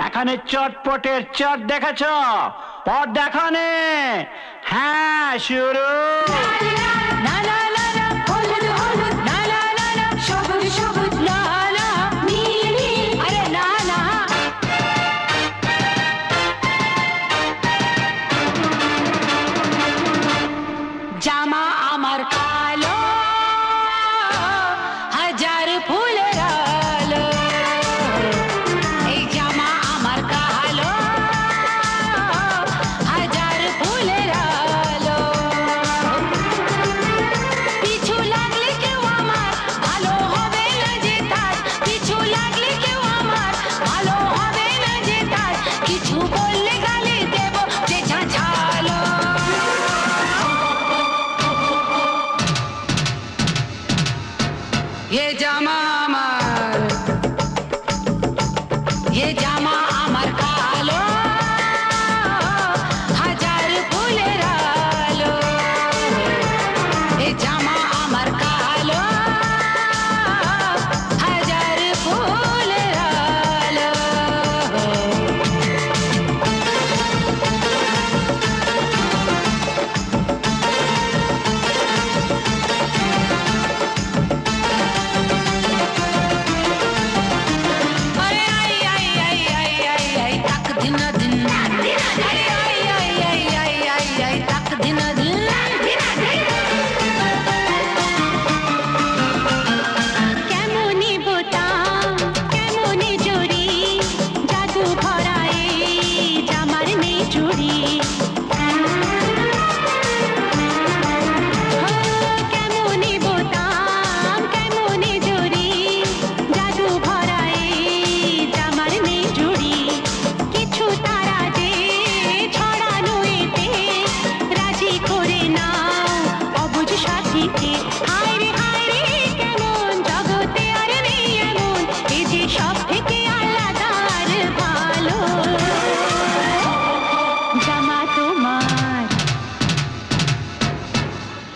এখানে চটপটের চট দেখেছ? পথ দেখানে। হ্যাঁ, শুরু। জামা আমার কালো, হাজার ফুলের আলো। এই জামা আমার কালো, হাজার ফুলের আলো। পিছু লাগলে কেউ আমার ভালো হবে না যে তার, পিছু লাগলে কেউ আমার ভালো হবে না যে তার। কিছু বললে গালি দেব যে ঝাঁঝালো। ये जामा আমার, ये जामा আমার কালো, হাজার ফুলের আলো। ये जामा আমার কালো, হাজার ফুলের আলো।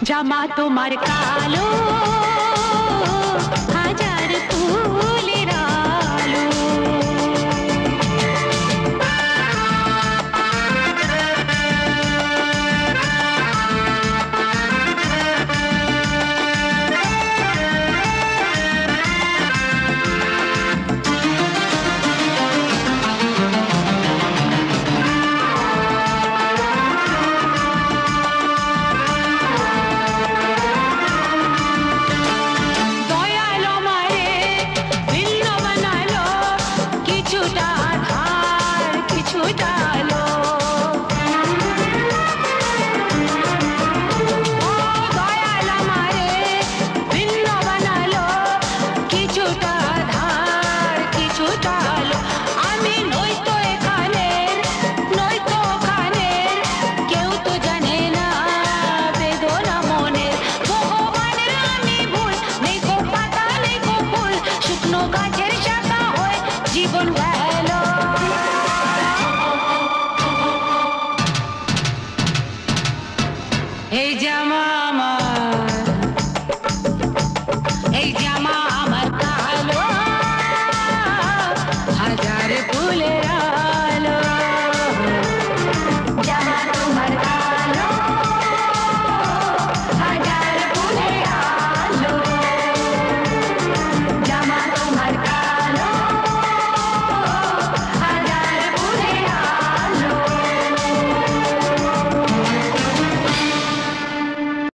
জামা তোমার কালো, হাজার ফুলের আলো। গাছে